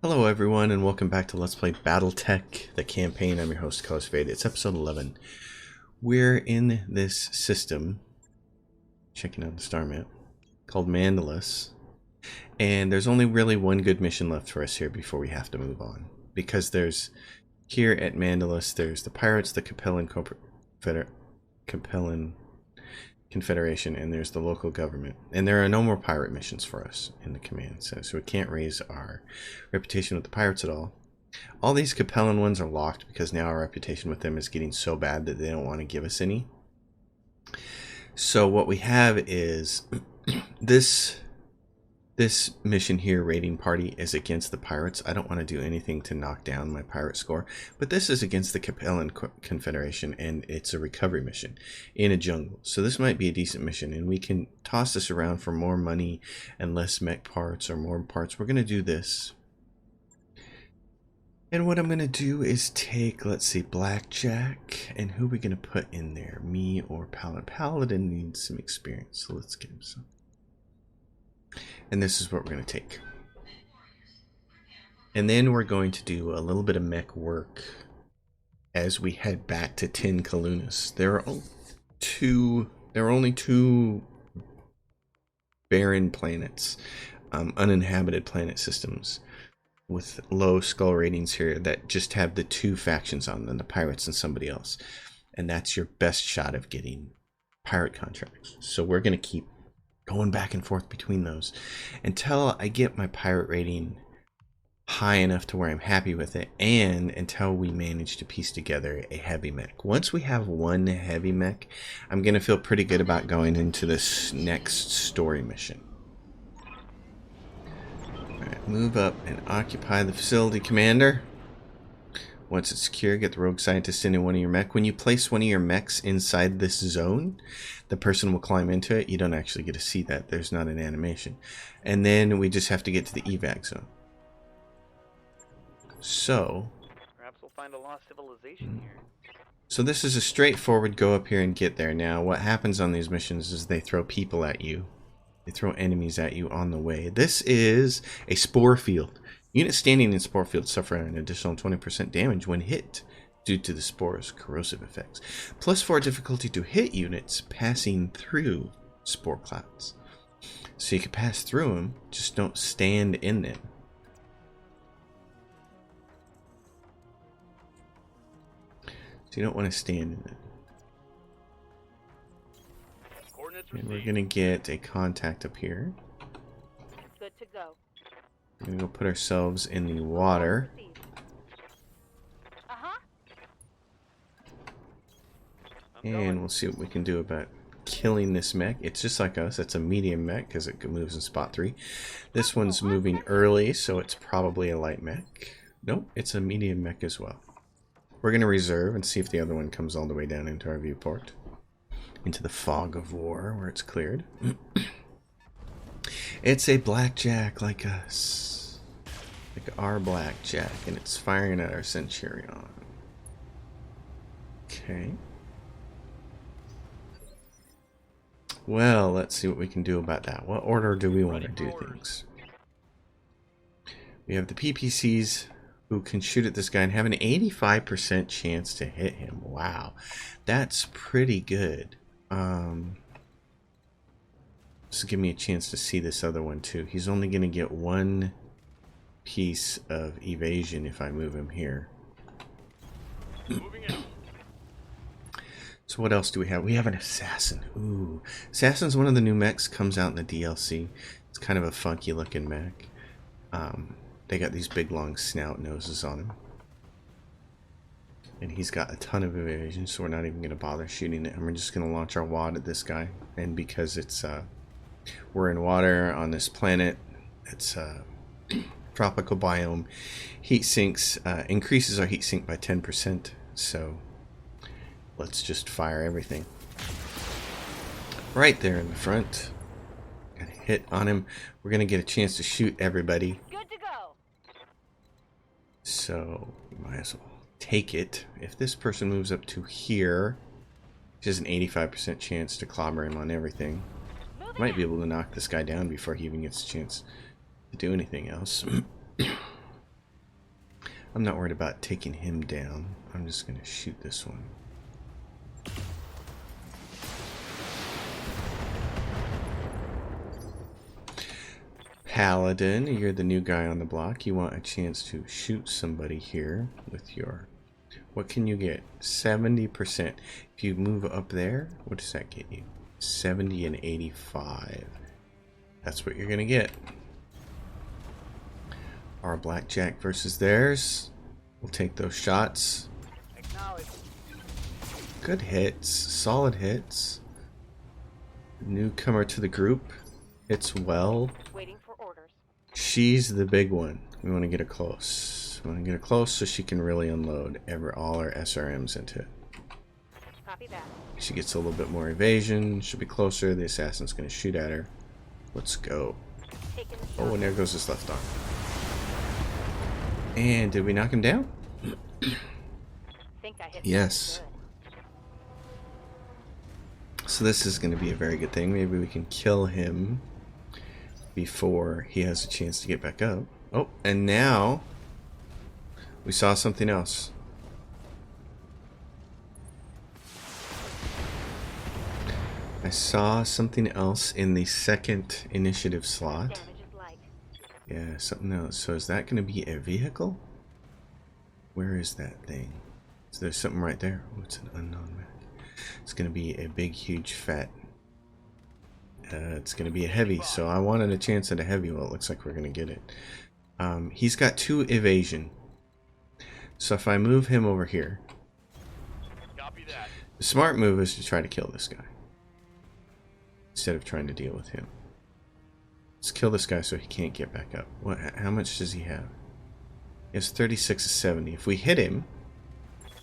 Hello everyone and welcome back to Let's Play Battletech, the campaign. I'm your host, Coast Fade. It's episode 11. We're in this system, checking out the star map, called Mandalus. And there's only really one good mission left for us here before we have to move on. Because there's, here at Mandalus, there's the pirates, the Capellan Confederation, and there's the local government. And there are no more pirate missions for us in the command center, so we can't raise our reputation with the pirates at all. All these Capellan ones are locked because now our reputation with them is getting so bad that they don't want to give us any. So what we have is this mission here, raiding party, is against the pirates. I don't want to do anything to knock down my pirate score, but this is against the Capellan Confederation, and it's a recovery mission in a jungle. So this might be a decent mission, and we can toss this around for more money and less mech parts or more parts. We're going to do this. And what I'm going to do is take, let's see, Blackjack, and who are we going to put in there? Me or Paladin? Paladin needs some experience, so let's get him some. And this is what we're going to take. And then we're going to do a little bit of mech work as we head back to Tin Kalunas. There are only two barren planets, uninhabited planet systems with low skull ratings here that just have the two factions on them, the pirates and somebody else. And that's your best shot of getting pirate contracts. So we're going to keep going back and forth between those until I get my pirate rating high enough to where I'm happy with it, and until we manage to piece together a heavy mech. Once we have one heavy mech, I'm going to feel pretty good about going into this next story mission. Alright, move up and occupy the facility, Commander. Once it's secure, get the rogue scientist into one of your mech. When you place one of your mechs inside this zone, the person will climb into it. You don't actually get to see that. There's not an animation. And then we just have to get to the evac zone. So, perhaps we'll find a lost civilization here. So this is a straightforward go up here and get there. Now, what happens on these missions is they throw people at you. They throw enemies at you on the way. This is a spore field. Units standing in spore fields suffer an additional 20% damage when hit due to the spore's corrosive effects. +4 difficulty to hit units passing through spore clouds. So you can pass through them, just don't stand in them. So you don't want to stand in them. And we're going to get a contact up here. Good to go. We're going to go put ourselves in the water. And we'll see what we can do about killing this mech. It's just like us. It's a medium mech because it moves in spot 3. This one's moving early, so it's probably a light mech. Nope, it's a medium mech as well. We're going to reserve and see if the other one comes all the way down into our viewport. Into the fog of war where it's cleared. It's a blackjack like us. Like our blackjack, and it's firing at our Centurion. Okay. Well, let's see what we can do about that. What order do we want to do things? We have the PPCs who can shoot at this guy and have an 85% chance to hit him. Wow. That's pretty good. This will give me a chance to see this other one too. He's only going to get one piece of evasion if I move him here. So what else do we have? We have an assassin. Ooh, assassin's one of the new mechs. Comes out in the DLC. It's kind of a funky looking mech. They got these big long snout noses on him. And he's got a ton of evasion, so we're not even going to bother shooting it. And we're just going to launch our wad at this guy. And because it's we're in water on this planet, it's tropical biome. Heat sinks increases our heat sink by 10%. So let's just fire everything right there in the front. Got a hit on him. We're going to get a chance to shoot everybody. Good to go. So we might as well take it. If this person moves up to here, there's an 85% chance to clobber him on everything. Might be able to knock this guy down before he even gets a chance to do anything else. I'm not worried about taking him down. I'm just going to shoot this one. Paladin, you're the new guy on the block. You want a chance to shoot somebody here with your... What can you get? 70%. If you move up there, what does that get you? 70 and 85. That's what you're going to get. Our blackjack versus theirs. We'll take those shots. Good hits. Solid hits. Newcomer to the group. Hits well. Waiting for orders. She's the big one. We want to get her close. We want to get her close so she can really unload all our SRMs into it. Copy that. She gets a little bit more evasion. She'll be closer. The assassin's going to shoot at her. Let's go. Taking the Oh, and there goes his left arm. And did we knock him down? Think I hit Yes. good. So this is going to be a very good thing. Maybe we can kill him before he has a chance to get back up. Oh, and now we saw something else. I saw something else in the second initiative slot. Damage is light. Yeah, something else. So is that going to be a vehicle? Where is that thing? Is there something right there? Oh, it's an unknown mech. It's going to be a big, huge, fat... it's going to be a heavy, so I wanted a chance at a heavy. Well, it looks like we're going to get it. He's got 2 evasion. So if I move him over here... Copy that. The smart move is to try to kill this guy. Instead of trying to deal with him. Let's kill this guy so he can't get back up. What? How much does he have? He has 36 to 70. If we hit him...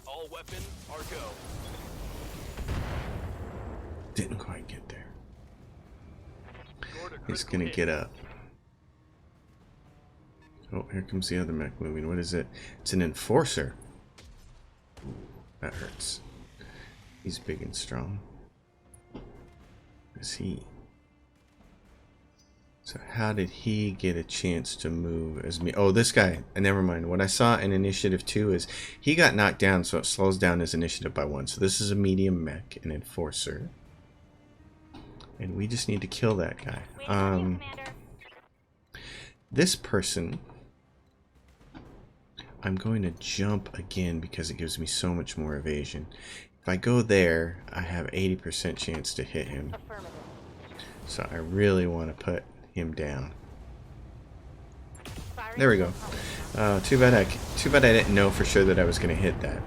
All weapons are go. Didn't quite get there. He's gonna get up. Oh, here comes the other mech moving. What is it? It's an enforcer. Ooh, that hurts. He's big and strong. Is he? So how did he get a chance to move as me? Oh, this guy. Never mind. What I saw in Initiative 2 is he got knocked down, so it slows down his initiative by 1. So this is a medium mech, an enforcer. And we just need to kill that guy. This person, I'm going to jump again because it gives me so much more evasion. If I go there, I have 80% chance to hit him. Affirmative. So I really want to put him down. Firing There we go. Too bad I didn't know for sure that I was going to hit that.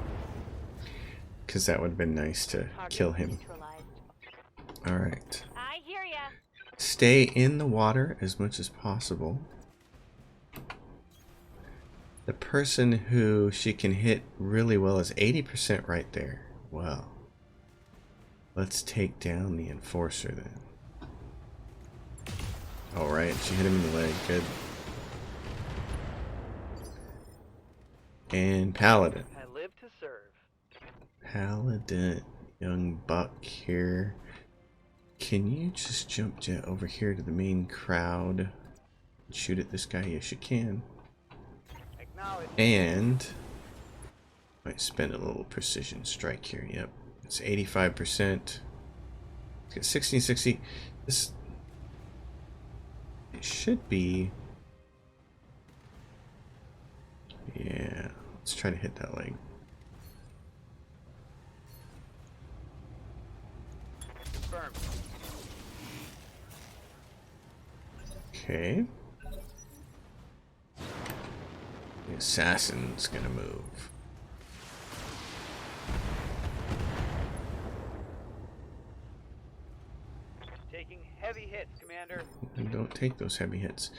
Because that would have been nice to kill him. Alright. I hear ya. Stay in the water as much as possible. The person who she can hit really well is 80% right there. Well, let's take down the enforcer then. Alright, she hit him in the leg. Good. And Paladin. I live to serve. Paladin. Young buck here. Can you just jump over here to the main crowd and shoot at this guy? Yes, you can. Acknowledge. And might spend a little precision strike here. Yep, it's 85%. It's got 60, 60. This it should be. Yeah, let's try to hit that leg. Confirmed. Okay. The assassin's gonna move. Taking heavy hits, Commander. And don't take those heavy hits.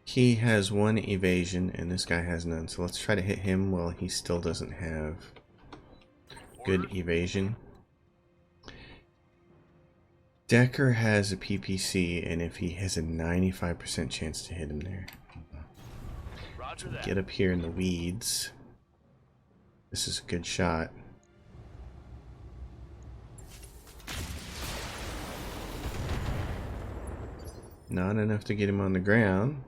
He has 1 evasion and this guy has none. So let's try to hit him while he still doesn't have good evasion. Decker has a PPC, and if he has a 95% chance to hit him there. Roger So that. get up here in the weeds. This is a good shot. Not enough to get him on the ground.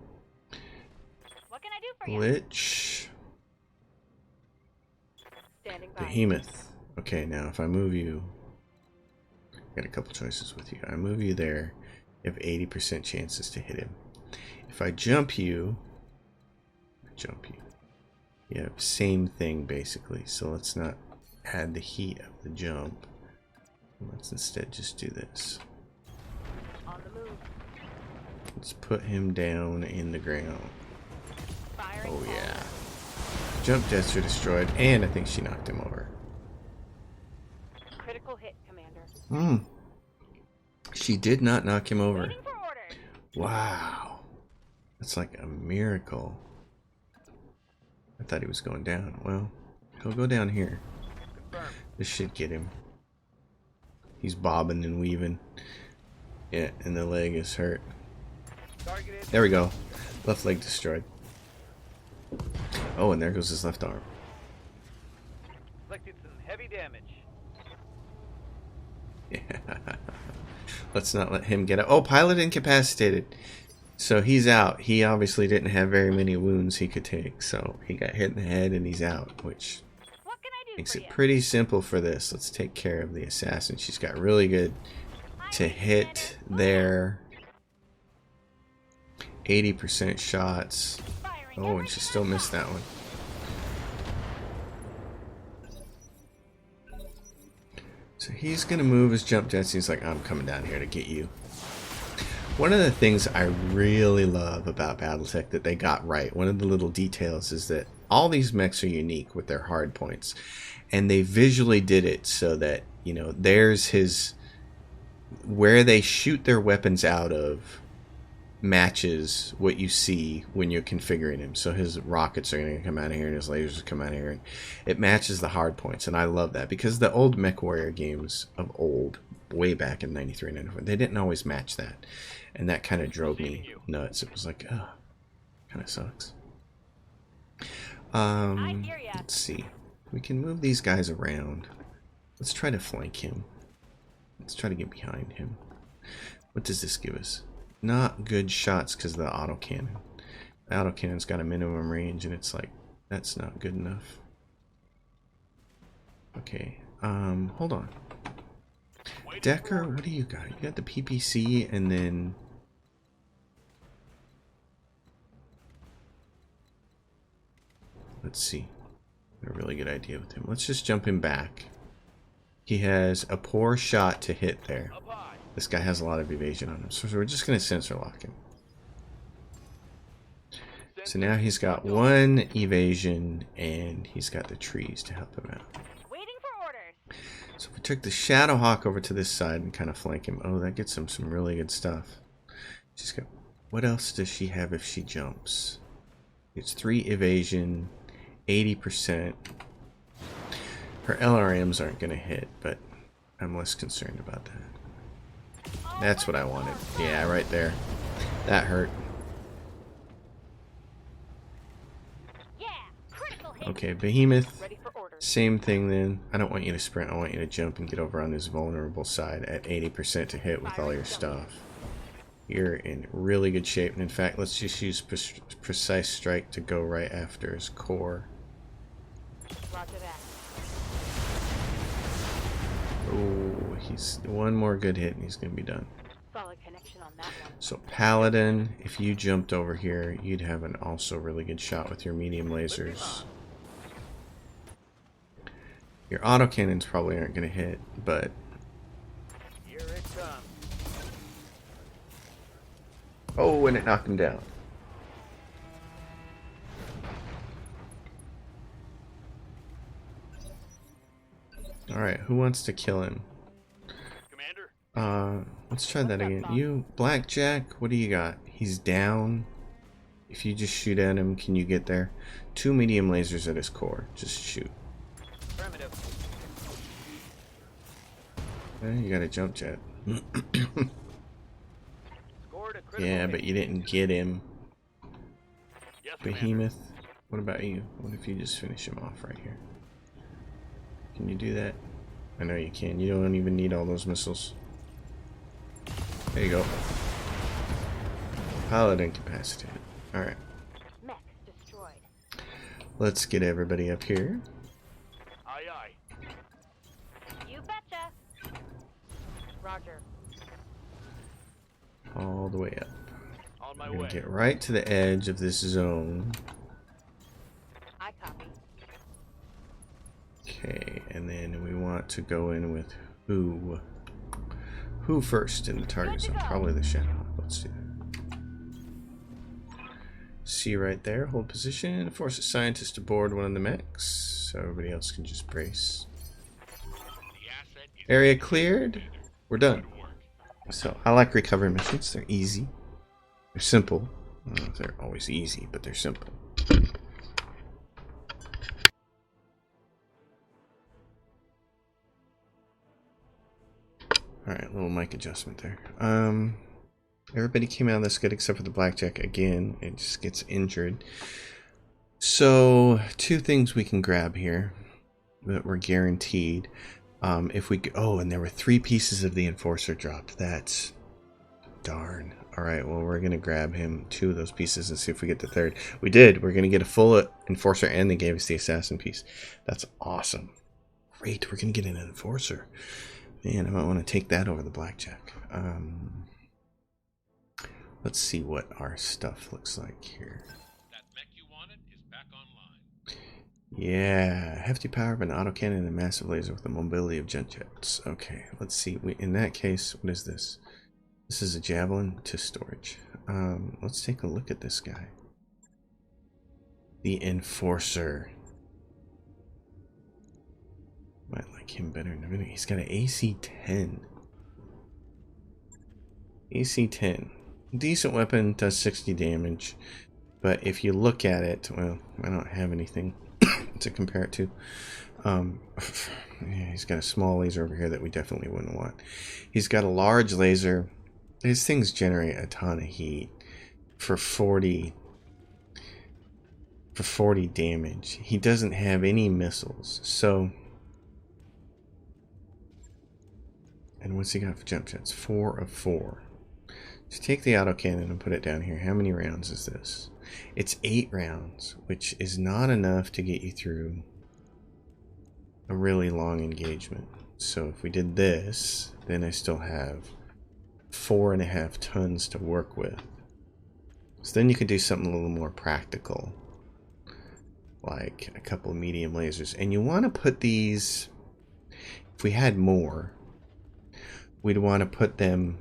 What can I do for you? Glitch. Standing by. Behemoth. Okay, now if I move you, got a couple choices with you. I move you there, you have 80% chances to hit him. If I jump you, yeah, same thing basically. So let's not add the heat of the jump. Let's instead just do this. On the move. Let's put him down in the ground. Firing. Oh yeah. Jump jets are destroyed, and I think she knocked him over. Critical hit, Commander. She did not knock him over. Waiting for orders. Wow. That's like a miracle. I thought he was going down. Well, he'll go down here. Confirmed. This should get him. He's bobbing and weaving. Yeah, and the leg is hurt. Targeted. There we go. Left leg destroyed. Oh, and there goes his left arm. Inflicted some heavy damage. Yeah. Let's not let him get out. Oh, pilot incapacitated. So he's out. He obviously didn't have very many wounds he could take. So he got hit in the head and he's out, which What can I do makes for it you? pretty simple for this. Let's take care of the assassin. She's got really good to hit there. 80% shots. Firing Oh, and she still missed that one. So he's going to move his jump jets. He's like, I'm coming down here to get you. One of the things I really love about Battletech that they got right, one of the little details, is that all these mechs are unique with their hard points. And they visually did it so that, you know, there's his... where they shoot their weapons out of matches what you see when you're configuring him. So his rockets are going to come out of here and his lasers come out of here. And it matches the hard points. And I love that because the old MechWarrior games of old, way back in 93 and 94, they didn't always match that. And that kind of drove me nuts. It was like, oh, kind of sucks. I hear ya. Let's see. We can move these guys around. Let's try to flank him. Let's try to get behind him. What does this give us? Not good shots because of the autocannon. The autocannon's got a minimum range and it's like, that's not good enough. Okay, hold on. Decker, what do you got? You got the PPC and then... let's see. A really good idea with him. Let's just jump him back. He has a poor shot to hit there. Up high. This guy has a lot of evasion on him, so we're just going to sensor lock him. So now he's got one evasion, and he's got the trees to help him out. Waiting for orders. So if we took the Shadowhawk over to this side and kind of flank him, oh, that gets him some really good stuff. She's got... what else does she have if she jumps? It's 3 evasion, 80%. Her LRMs aren't going to hit, but I'm less concerned about that. That's what I wanted. Yeah, right there. That hurt. Yeah. Critical hit. Okay, Behemoth. Ready for orders. Same thing then. I don't want you to sprint. I want you to jump and get over on this vulnerable side at 80% to hit with all your stuff. You're in really good shape. And in fact, let's just use Precise Strike to go right after his core. Roger that. Oh, he's one more good hit and he's going to be done. Solid connection on that one. So Paladin, if you jumped over here, you'd have an also really good shot with your medium lasers. Your autocannons probably aren't going to hit, but... Here it comes. oh, and it knocked him down. Alright, who wants to kill him? Commander. Let's try that again. You, Blackjack, what do you got? He's down. If you just shoot at him, can you get there? 2 medium lasers at his core. Just shoot. Affirmative. You got a jump jet. Scored a critical Yeah, hit. but you didn't get him. Yes, Commander. Behemoth, what about you? What if you just finish him off right here? Can you do that? I know you can. You don't even need all those missiles. There you go. Pilot incapacitated. Alright. Mech destroyed. Let's get everybody up here. Aye, all the way up. On my We're way. gonna get right to the edge of this zone. I copy. Okay, and then we want to go in with who? Who first in the target zone? Probably the Shadow. Let's do that. See right there, hold position, force a scientist to board one of the mechs, so everybody else can just brace. Area cleared. We're done. So I like recovery missions. They're easy. They're simple. I don't know if they're always easy, but they're simple. Alright, little mic adjustment there. Everybody came out of this good except for the blackjack. Again, it just gets injured. So, two things we can grab here that we're guaranteed. If we oh, and there were 3 pieces of the enforcer dropped. That's darn. Alright, well, we're gonna grab him 2 of those pieces and see if we get the 3rd. We did. We're gonna get a full enforcer, and they gave us the assassin piece. That's awesome. Great, we're gonna get an enforcer. Man, I might want to take that over the blackjack. Let's see what our stuff looks like here. That mech you wanted is back online. Yeah, hefty power, but an autocannon and a massive laser with the mobility of jets. Okay, let's see. In that case, what is this? This is a javelin to storage. Let's take a look at this guy. The enforcer. Might like him better in a minute. He's got an AC 10. AC 10. Decent weapon, does 60 damage. But if you look at it, well, I don't have anything to compare it to. Yeah, he's got a small laser over here that we definitely wouldn't want. He's got a large laser. These things generate a ton of heat for 40 damage. He doesn't have any missiles, so. And what's he got for jump jets? 4 of 4. So take the autocannon and put it down here. How many rounds is this? It's 8 rounds, which is not enough to get you through a really long engagement. So if we did this, then I still have 4.5 tons to work with. So then you could do something a little more practical, like a couple of medium lasers. And you want to put these, if we had more, we'd want to put them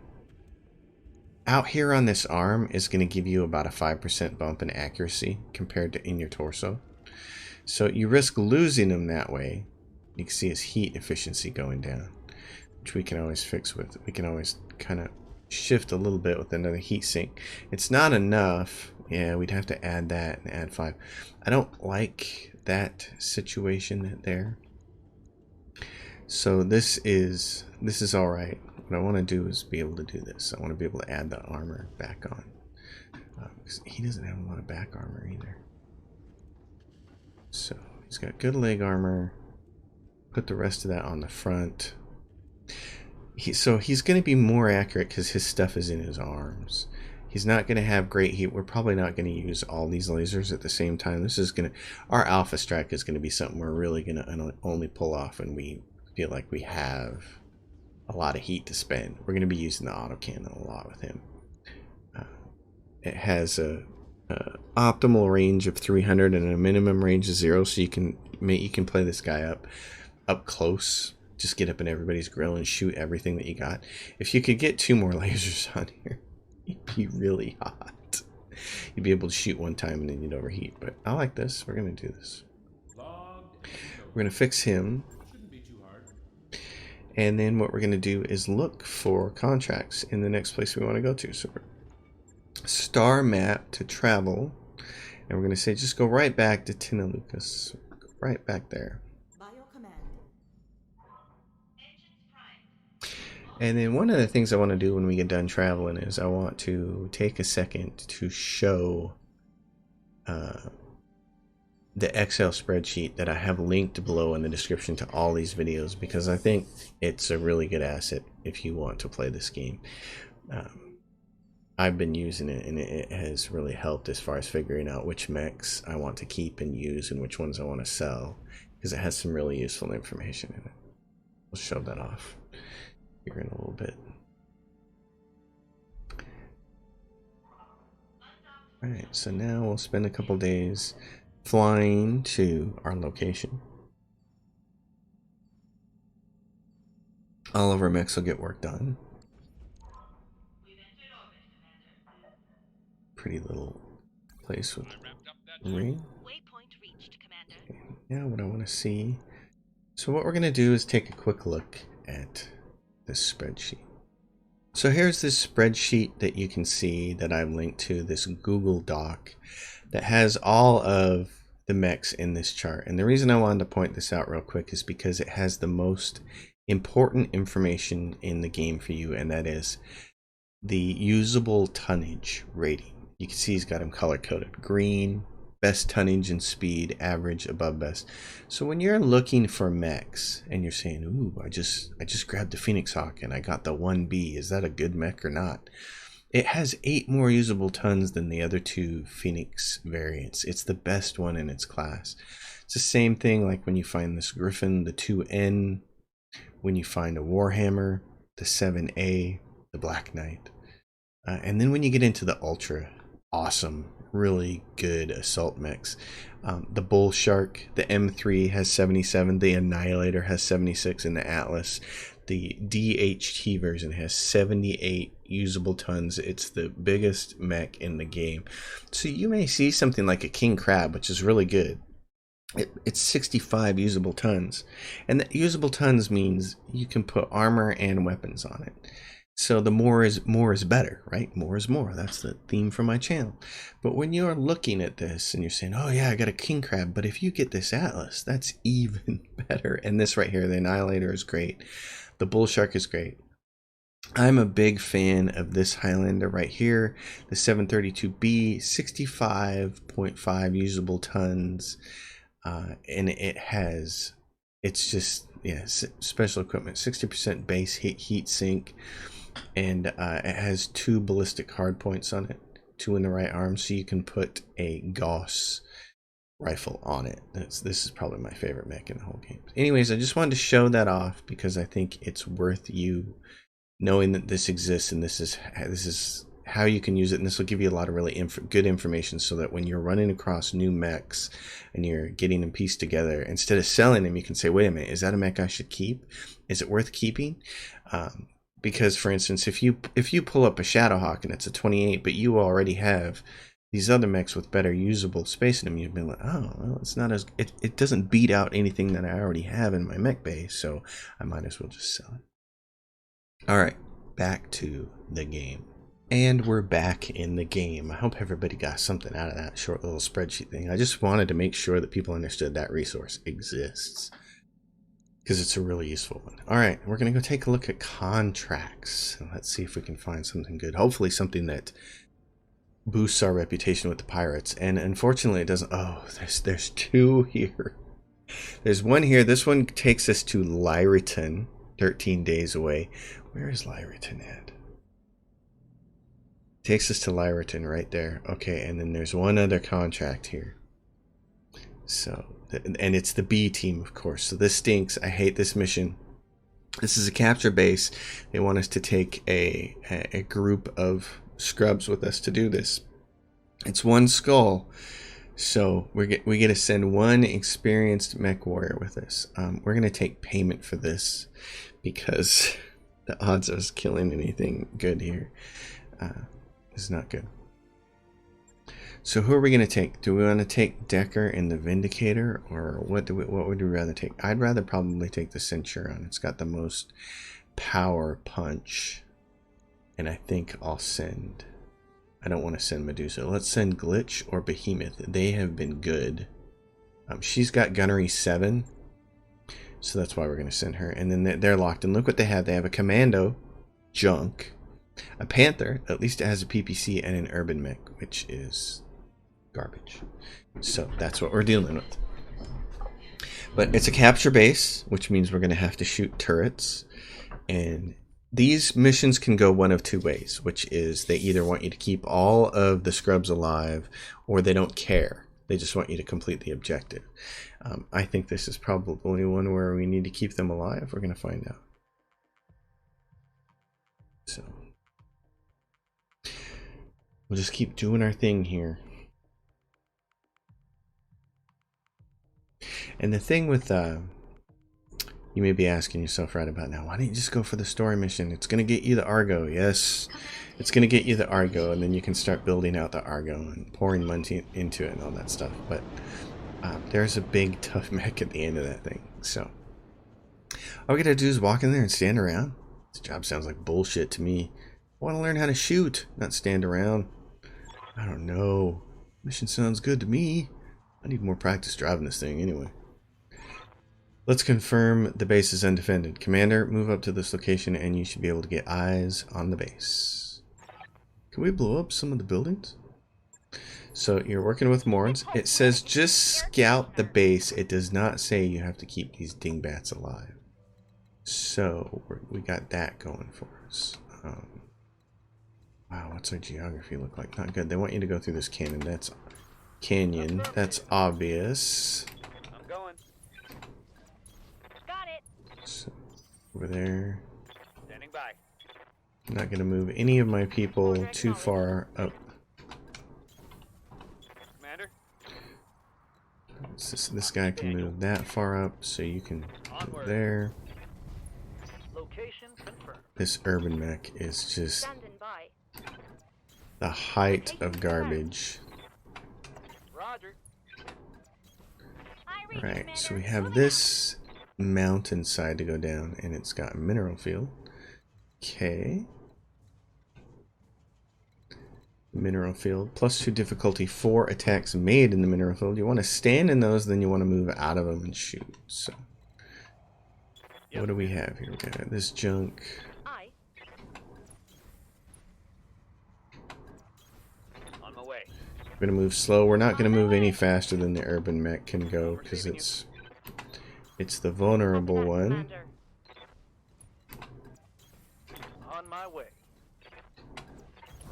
out here on this arm. Is going to give you about a 5% bump in accuracy compared to in your torso. So you risk losing them that way. You can see his heat efficiency going down, which we can always fix with. We can always kind of shift a little bit with another heat sink. It's not enough. Yeah, we'd have to add that and add 5. I don't like that situation there. So this is all right. What I want to do is be able to do this. I want to be able to add the armor back on. Because he doesn't have a lot of back armor either. So he's got good leg armor. Put the rest of that on the front. So he's going to be more accurate because his stuff is in his arms. He's not going to have great heat. We're probably not going to use all these lasers at the same time. This is going to, our alpha strike is going to be something we're really going to only pull off when we feel like we have a lot of heat to spend. We're going to be using the autocannon a lot with him. It has a optimal range of 300 and a minimum range of 0, so you can play this guy up close. Just get up in everybody's grill and shoot everything that you got. If you could get 2 more lasers on here, you'd be really hot. You'd be able to shoot one time and then you'd overheat. But I like this. We're going to do this. We're going to fix him. And then what we're going to do is look for contracts in the next place we want to go to. So we're star map to travel. And we're going to say just go right back to Tina Lucas. Go right back there. And then one of the things I want to do when we get done traveling is I want to take a second to show the Excel spreadsheet that I have linked below in the description to all these videos, because I think it's a really good asset if you want to play this game. I've been using it and it has really helped as far as figuring out which mechs I want to keep and use and which ones I want to sell, because it has some really useful information in it. We'll show that off here in a little bit. Alright, so now we'll spend a couple days flying to our location. All of our mechs will get work done. Pretty little place with I wrapped up that ring. Waypoint reached, Commander. Okay, now what I want to see. So what we're going to do is take a quick look at this spreadsheet. So here's this spreadsheet that you can see that I've linked to, this Google Doc that has all of the mechs in this chart. And the reason I wanted to point this out real quick is because it has the most important information in the game for you, and that is the usable tonnage rating. You can see he's got them color coded: green, best tonnage and speed, average, above best. So when you're looking for mechs and you're saying, ooh, I just grabbed the Phoenix Hawk and I got the 1B, is that a good mech or not? It has 8 more usable tons than the other 2 Phoenix variants. It's the best one in its class. It's the same thing like when you find this Griffin, the 2N, when you find a Warhammer, the 7A, the Black Knight. And then when you get into the ultra awesome, really good assault mechs, the Bull Shark, the M3 has 77, the Annihilator has 76, and the Atlas, the DHT version, has 78 usable tons. It's the biggest mech in the game. So you may see something like a King Crab, which is really good. It's 65 usable tons, and that usable tons means you can put armor and weapons on it. So the more is better, right? More is more. That's the theme for my channel. But when you're looking at this and you're saying, oh yeah, I got a King Crab, but if you get this Atlas, that's even better. And this right here, the Annihilator, is great. The Bull Shark is great. I'm a big fan of this Highlander right here, the 732B, 65.5 usable tons. And it's just, yeah, special equipment, 60% base heat sink, and it has 2 ballistic hardpoints on it, 2 in the right arm, so you can put a Gauss rifle on it. This is probably my favorite mech in the whole game. Anyways, I just wanted to show that off because I think it's worth you knowing that this exists, and this is how you can use it, and this will give you a lot of really good information, so that when you're running across new mechs and you're getting them pieced together, instead of selling them, you can say, wait a minute, is that a mech I should keep? Is it worth keeping? Because for instance, if you pull up a Shadowhawk and it's a 28, but you already have these other mechs with better usable space in them, you'd be like, oh, well, it's not as it doesn't beat out anything that I already have in my mech base, so I might as well just sell it. All right, back to the game. And we're back in the game. I hope everybody got something out of that short little spreadsheet thing. I just wanted to make sure that people understood that resource exists, because it's a really useful one. All right, we're going to go take a look at contracts. Let's see if we can find something good. Hopefully something that boosts our reputation with the pirates. And unfortunately it doesn't. Oh, there's 2 here. There's one here. This one takes us to Lyriton, 13 days away. Where is Lyriton at? Takes us to Lyriton right there. Okay, and then there's one other contract here. So, and it's the B team, of course. So this stinks. I hate this mission. This is a capture base. They want us to take a group of scrubs with us to do this. It's 1 skull. So we get to send 1 experienced mech warrior with us. We're going to take payment for this because the odds of us killing anything good here is not good. So who are we going to take? Do we want to take Decker and the Vindicator, or what would we rather take? I'd rather probably take the Centurion. It's got the most power punch, and I think I'll send. I don't want to send Medusa. Let's send Glitch or Behemoth. They have been good. She's got Gunnery 7, so that's why we're going to send her. And then they're locked. And look what they have. They have a Commando, junk, a Panther. At least it has a PPC, and an Urban Mech, which is garbage. So that's what we're dealing with. But it's a capture base, which means we're going to have to shoot turrets. And these missions can go one of 2 ways, which is they either want you to keep all of the scrubs alive, or they don't care. They just want you to complete the objective. I think this is probably one where we need to keep them alive. We're going to find out. So We'll just keep doing our thing here. And the thing with you may be asking yourself right about now, why don't you just go for the story mission? It's going to get you the Argo. Yes, it's going to get you the Argo, and then you can start building out the Argo and pouring money into it and all that stuff. But there's a big, tough mech at the end of that thing. So all we got to do is walk in there and stand around. This job sounds like bullshit to me. I want to learn how to shoot, not stand around. I don't know. Mission sounds good to me. I need more practice driving this thing anyway. Let's confirm the base is undefended. Commander, move up to this location and you should be able to get eyes on the base. Can we blow up some of the buildings? So you're working with Morns. It says just scout the base. It does not say you have to keep these dingbats alive. So we got that going for us. Wow, what's our geography look like? Not good. They want you to go through this canyon. That's canyon. That's obvious. I'm going. Got it. So, over there. Standing by. I'm not going to move any of my people too far up. Commander. This guy can move that far up, so you can move there. Location confirmed. This urban mech is just Standing by. the height of garbage. Roger. I read you, Right, Commander. so we have Moving this mountainside to go down, and it's got a mineral field. Okay. Mineral field. +2 difficulty, 4 attacks made in the mineral field. You want to stand in those, then you want to move out of them and shoot. So, what do we have here? We got this junk. out. I. On my way. We're going to move slow. We're not going to move any faster than the urban mech can go, because it's the vulnerable Copy that, one. Commander. On my way.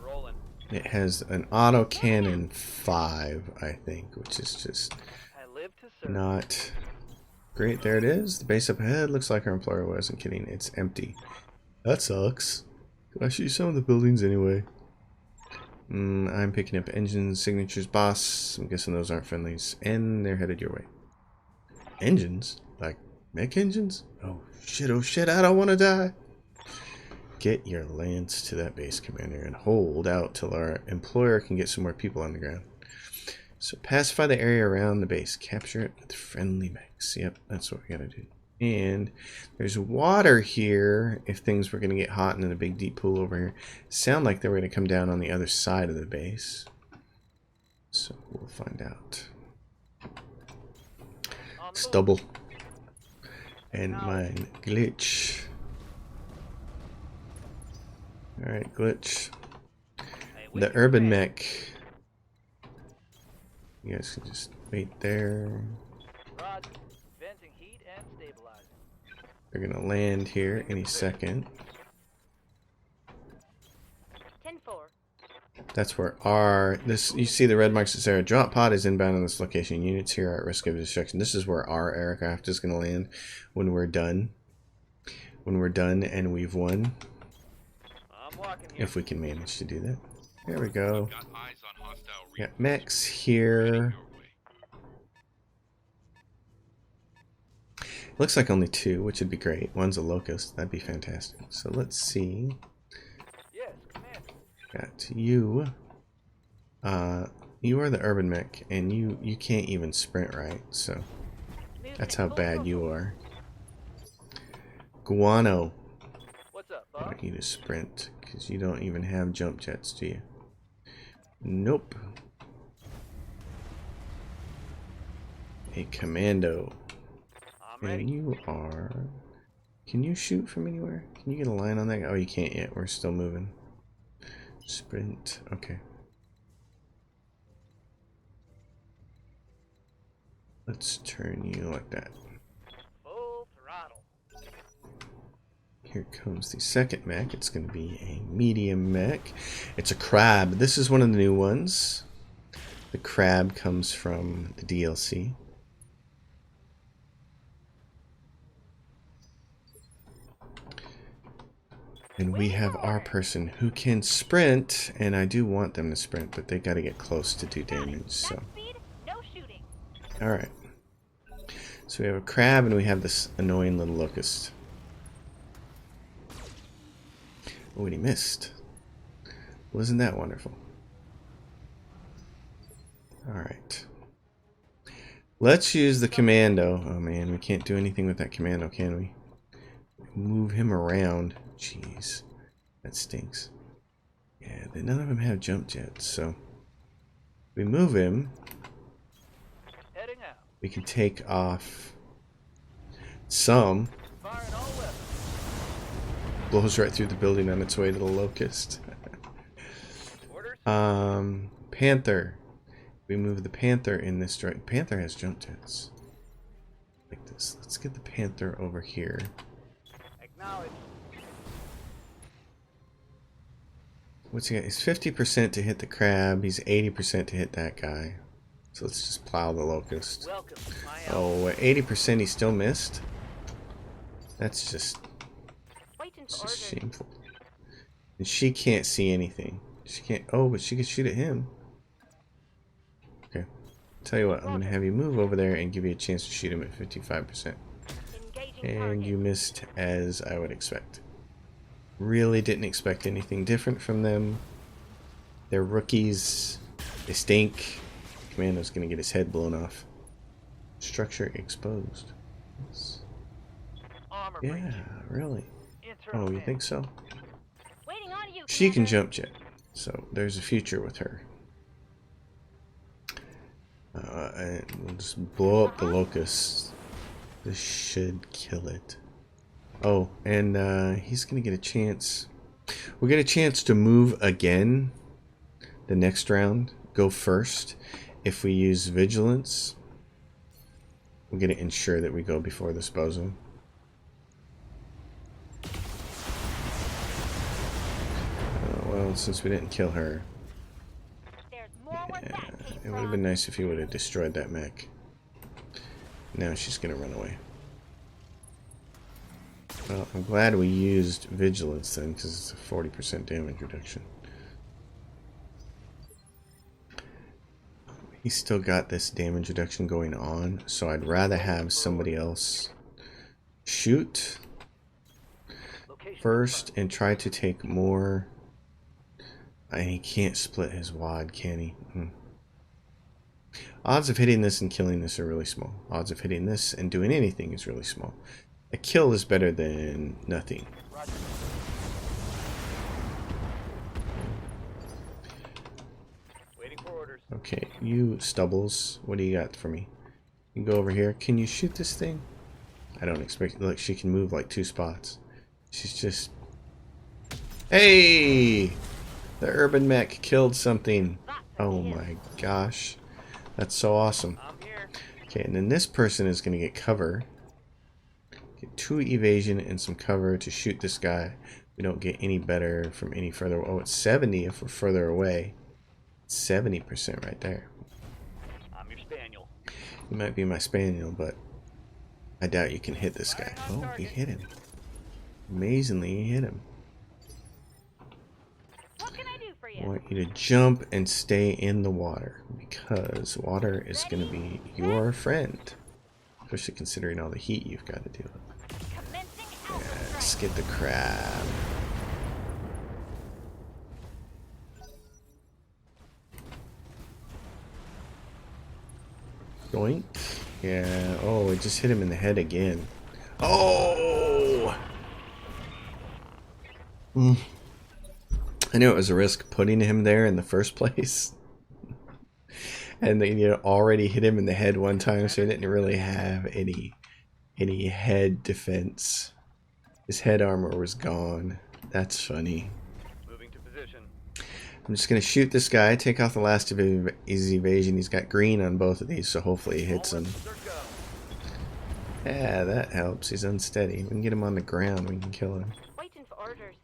Rolling. It has an autocannon 5, I think, which is just I live to serve. not great. There it is. The base up ahead. Looks like our employer wasn't kidding. It's empty. That sucks. Can I shoot some of the buildings anyway? I'm picking up engines, signatures, boss. I'm guessing those aren't friendlies. And they're headed your way. Engines? Like mech engines? Oh shit, I don't want to die. Get your lance to that base, Commander, and hold out till our employer can get some more people on the ground. So pacify the area around the base. Capture it with friendly mechs. Yep, that's what we gotta do. And there's water here if things were gonna get hot and then a big deep pool over here. Sound like they were gonna come down on the other side of the base. So we'll find out. Stubble. And mine glitch. Alright, glitch. The urban mech. You guys can just wait there. Roger. Venting heat and stabilizing. They're gonna land here any second. 10-4. That's where our you see the red marks that say our drop pod is inbound on this location. Units here are at risk of destruction. This is where our aircraft is gonna land when we're done. When we're done and we've won. I'm walking here. If we can manage to do that. There we go. Got eyes on hostile Got mechs here. Looks like only 2, which would be great. One's a locust. That'd be fantastic. So let's see. Yes, Commander. Got you. You are the urban mech, and you can't even sprint right. So Movement that's how full bad throttle. you are. Guano. What's up, I Bob? want you to sprint because you don't even have jump jets, do you? Nope. A commando. I'm ready. And you are... Can you shoot from anywhere? Can you get a line on that guy? Oh, you can't yet. We're still moving. Sprint. Okay. Let's turn you like that. Full throttle. Here comes the second mech. It's going to be a medium mech. It's a crab. This is one of the new ones. The crab comes from the DLC. And we have our person who can sprint, and I do want them to sprint, but they got to get close to do damage, so. That speed, no shooting. Alright. So we have a crab and we have this annoying little locust. Oh, and he missed. Wasn't that wonderful? Alright. Let's use the commando. Oh man, we can't do anything with that commando, can we? Move him around. Jeez. That stinks. Yeah, none of them have jump jets, so we move him. Heading out. We can take off some. Firing all weapons. Blows right through the building on its way to the locust. Orders. Panther. We move the Panther in this direction. Panther has jump jets. Like this. Let's get the Panther over here. Acknowledge. What's he got? He's 50% to hit the crab. He's 80% to hit that guy. So let's just plow the locust. Welcome. My Oh, at 80% he still missed? That's just Waiting This for is orders. shameful. And she can't see anything. She can't. Oh, but she can shoot at him. Okay. Tell you what, I'm gonna have you move over there and give you a chance to shoot him at 55%. Engaging And target. you missed as I would expect. Really didn't expect anything different from them. They're rookies. They stink. Commando's gonna get his head blown off. Structure exposed. armor Yeah, breach. really. Internal Oh, you damage. think so? Waiting on you. She can Commander. jump jet, so there's a future with her. And we'll just blow up the locust. This should kill it. Oh, and he's gonna get a chance. We'll get a chance to move again the next round. Go first. If we use vigilance, we're gonna ensure that we go before this bozo. Well, since we didn't kill her, There's more where yeah, that came it would have from. been nice if he would have destroyed that mech. Now she's gonna run away. Well, I'm glad we used vigilance then, because it's a 40% damage reduction. He's still got this damage reduction going on, so I'd rather have somebody else shoot Location first and try to take more. And he can't split his wad, can he? Odds of hitting this and killing this are really small. Odds of hitting this and doing anything is really small. A kill is better than nothing. Roger. Waiting for orders. Okay, you stubbles, what do you got for me? You go over here. Can you shoot this thing? I don't expect. Look, she can move like 2 spots. She's just. Hey! The urban mech killed something. Oh my gosh. That's so awesome. I'm here. Okay, and then this person is going to get cover. Get 2 evasion and some cover to shoot this guy. We don't get any better from any further. Oh, it's 70 if we're further away. 70% right there. I'm your spaniel. You might be my spaniel, but I doubt you can hit this guy. Oh, he hit him. Amazingly, he hit him. What can I do for I you? want you to jump and stay in the water, because water is going to be your friend. Especially considering all the heat you've got to deal with. Commencing alpha Let's strike. get the crab. Doink. Yeah. Oh, it just hit him in the head again. Oh! I knew it was a risk putting him there in the first place. And then you already hit him in the head one time, so he didn't really have any head defense. His head armor was gone. That's funny. Moving to position. I'm just gonna shoot this guy, take off the last of his evasion. He's got green on both of these, so hopefully he hits him. Yeah, that helps. He's unsteady. We can get him on the ground. We can kill him. Waiting for orders.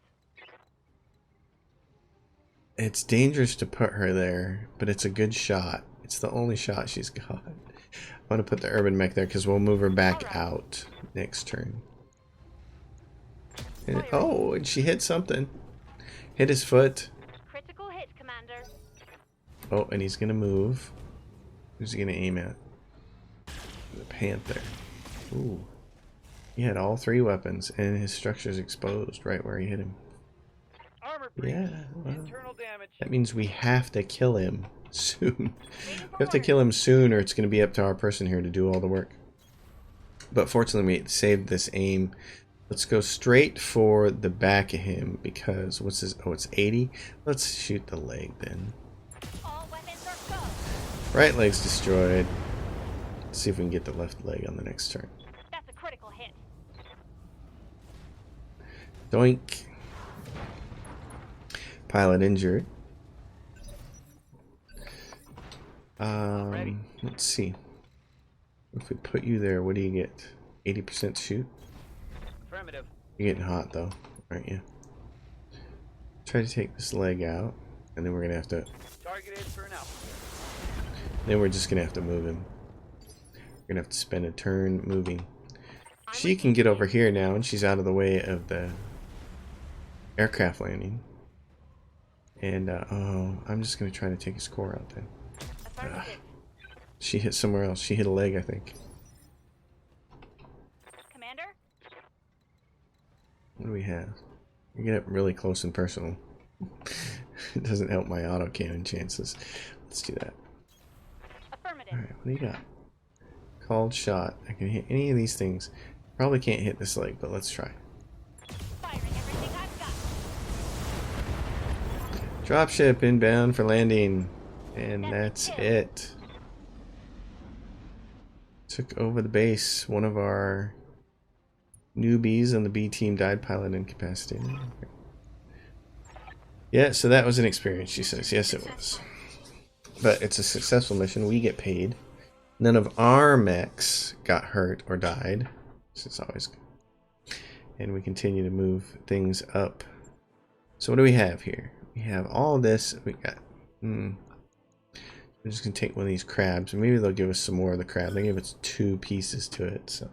It's dangerous to put her there, but it's a good shot. It's the only shot she's got. I want to put the urban mech there because we'll move her back out next turn. Oh, and she hit something. Hit his foot. Critical hit, Commander. Oh, and he's gonna move. Who's he gonna aim at? The Panther. Ooh. He had all 3 weapons, and his structure's exposed right where he hit him. Armor breach. Yeah, well, Internal damage. that means we have to kill him soon. Waiting We for have to orders. kill him soon, or it's going to be up to our person here to do all the work. But fortunately, we saved this aim. Let's go straight for the back of him, because what's his... Oh, it's 80? Let's shoot the leg then. All weapons are go. Right leg's destroyed. Let's see if we can get the left leg on the next turn. That's a critical hit. Doink. Pilot injured. Let's see. If we put you there, what do you get? 80% shoot? Affirmative. You're getting hot though, aren't you? Try to take this leg out, and then we're gonna have to... Targeted for now. Then we're just gonna have to move him. We're gonna have to spend a turn moving. She can get over here now, and she's out of the way of the aircraft landing. And, oh, I'm just gonna try to take his core out then. Affirmative. She hit somewhere else. She hit a leg, I think. Commander? What do we have? We get up really close and personal. It doesn't help my autocannon chances. Let's do that. Affirmative. Alright, what do you got? Called shot. I can hit any of these things. Probably can't hit this leg, but let's try. Firing everything I've got. Dropship inbound for landing. And that's it. Took over the base. One of our newbies on the B team died, pilot incapacitated. Yeah, so that was an experience, she says. Yes, it was. But it's a successful mission. We get paid. None of our mechs got hurt or died. This is always good. And we continue to move things up. So what do we have here? We have all this. We got... We're just going to take one of these crabs. Maybe they'll give us some more of the crab. They give us 2 pieces to it, so...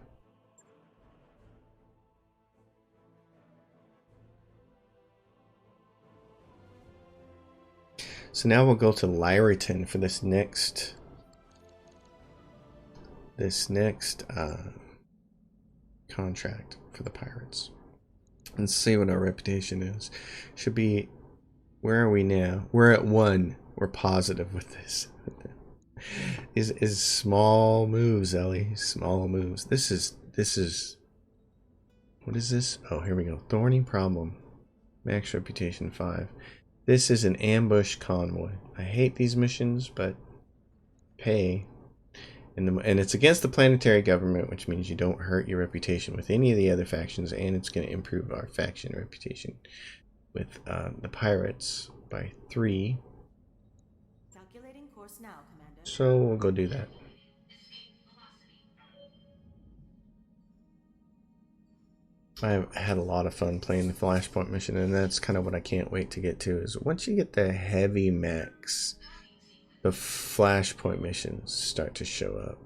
So now we'll go to Lyriton for this next contract for the pirates. Let's see what our reputation is. Should be, where are we now? We're at 1. We're positive with this. Is small moves, Ellie. Small moves. This is what is this? Oh, here we go. Thorny problem. Max reputation 5. This is an ambush convoy. I hate these missions, but pay. And it's against the planetary government, which means you don't hurt your reputation with any of the other factions, and it's going to improve our faction reputation with the pirates by 3. Calculating course now, Commander. So we'll go do that. I've had a lot of fun playing the Flashpoint mission, and that's kind of what I can't wait to get to, is once you get the heavy mechs, the Flashpoint missions start to show up.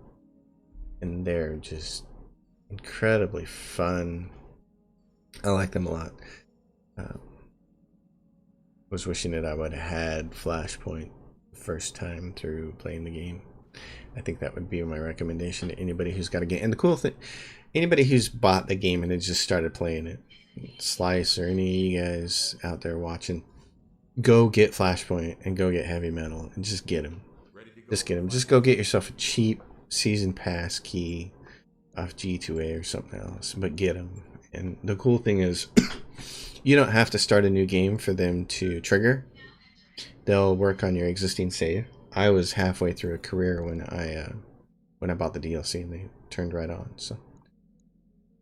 And they're just incredibly fun. I like them a lot. Was wishing that I would have had Flashpoint the first time through playing the game. I think that would be my recommendation to anybody who's got a game. And the cool thing, anybody who's bought the game and has just started playing it, Slice or any of you guys out there watching, go get Flashpoint and go get Heavy Metal and just get them. Just get them. Just go get yourself a cheap season pass key off G2A or something else, but get them. And the cool thing is, you don't have to start a new game for them to trigger. They'll work on your existing save. I was halfway through a career when I bought the DLC and they turned right on. So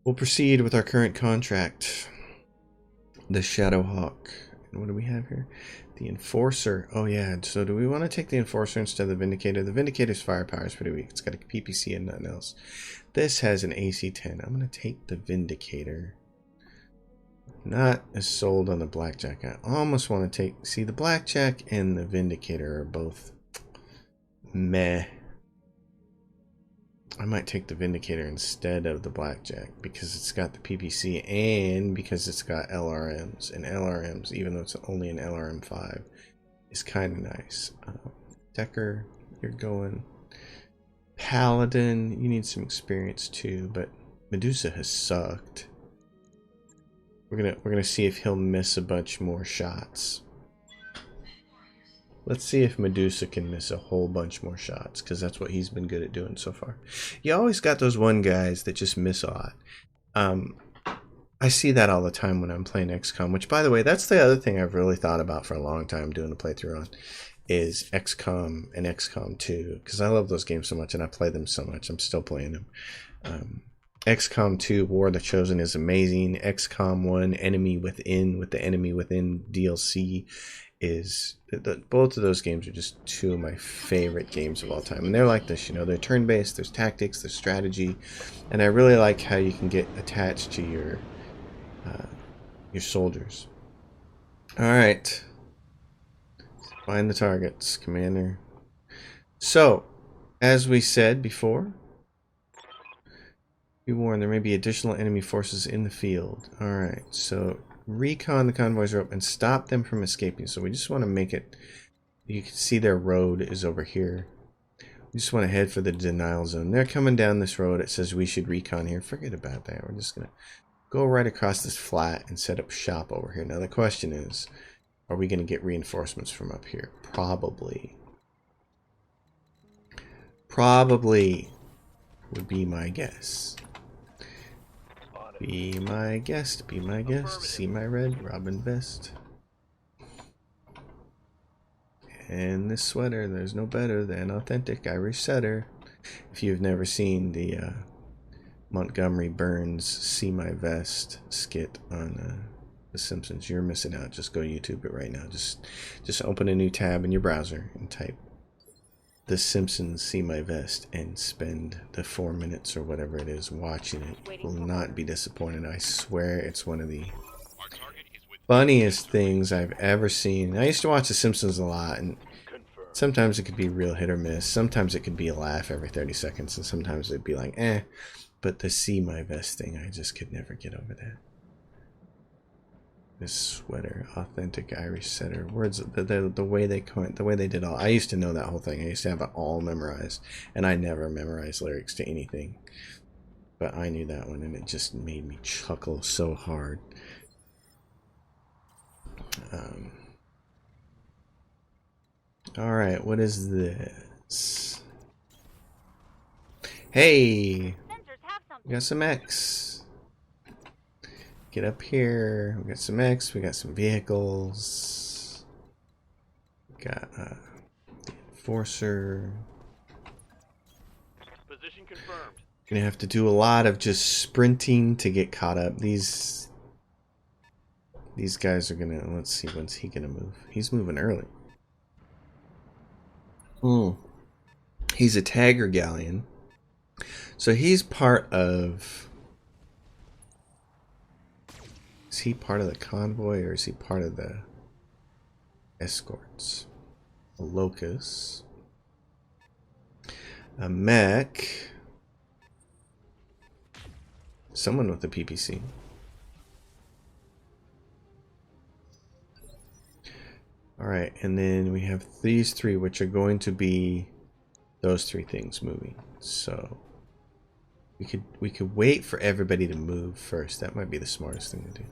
we'll proceed with our current contract. The Shadowhawk. And what do we have here? The Enforcer. Oh yeah, so do we want to take the Enforcer instead of the Vindicator? The Vindicator's firepower is pretty weak. It's got a PPC and nothing else. This has an AC-10. I'm going to take the Vindicator. Not as sold on the Blackjack. I almost want to take... See, the Blackjack and the Vindicator are both meh. I might take the Vindicator instead of the Blackjack because it's got the PPC and because it's got LRMs. And LRMs, even though it's only an LRM 5, is kind of nice. Decker, you're going. Paladin, you need some experience too, but Medusa has sucked. We're gonna see if he'll miss a bunch more shots. Let's see if Medusa can miss a whole bunch more shots, because that's what he's been good at doing so far. You always got those one guys that just miss a lot. I see that all the time when I'm playing XCOM, which, by the way, that's the other thing I've really thought about for a long time doing a playthrough on, is XCOM and XCOM 2, because I love those games so much and I play them so much. I'm still playing them. XCOM 2 War of the Chosen is amazing. XCOM 1 Enemy Within with the Enemy Within DLC is both of those games are just two of my favorite games of all time, and they're like this, you know, they're turn-based, there's tactics, there's strategy, and I really like how you can get attached to your soldiers. All right, find the targets, Commander. So, as we said before, be warned, there may be additional enemy forces in the field. All right, so recon the convoys rope and stop them from escaping. So we just want to make it, you can see their road is over here. We just want to head for the denial zone. They're coming down this road. It says we should recon here. Forget about that. We're just going to go right across this flat and set up shop over here. Now the question is, are we going to get reinforcements from up here? Probably. Probably would be my guess. Be my guest, be my guest. See my red Robin vest. And this sweater, there's no better than authentic Irish setter. If you've never seen the Montgomery Burns See My Vest skit on The Simpsons, you're missing out. Just go YouTube it right now. Just open a new tab in your browser and type The Simpsons See My Vest and spend the 4 minutes or whatever it is watching it. You will not be disappointed. I swear it's one of the funniest things I've ever seen. I used to watch The Simpsons a lot, and sometimes it could be real hit or miss. Sometimes it could be a laugh every 30 seconds, and sometimes it'd be like, eh. But the See My Vest thing, I just could never get over that. This sweater, authentic Irish setter. Words, the way they comment, the way they did all. I used to know that whole thing. I used to have it all memorized, and I never memorized lyrics to anything. But I knew that one, and it just made me chuckle so hard. All right, what is this? Hey, Sensors have something. we got some X. Get up here. We got some X. We got some vehicles. We got the Enforcer. Position confirmed. Gonna have to do a lot of just sprinting to get caught up. These guys are gonna. Let's see. When's he gonna move? He's moving early. He's a Tagger Galleon, so he's part of. Is he part of the convoy or is he part of the escorts? A Locust. A mech. Someone with a PPC. Alright, and then we have these three, which are going to be those three things moving. So we could wait for everybody to move first. That might be the smartest thing to do.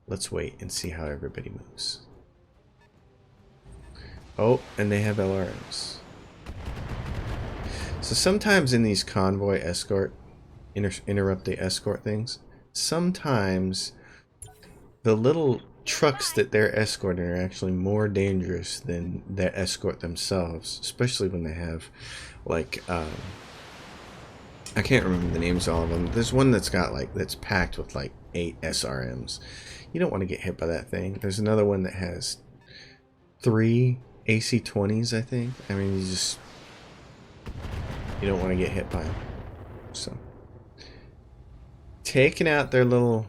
Let's wait and see how everybody moves. Oh, and they have LRMs. So sometimes in these convoy escort, interrupt the escort things, sometimes the little trucks that they're escorting are actually more dangerous than the escort themselves, especially when they have, like, I can't remember the names of all of them. There's one that's got, like, that's packed with, like, 8 SRMs. You don't want to get hit by that thing. There's another one that has 3 AC-20s, I think. I mean, you don't want to get hit by them. So, taking out their little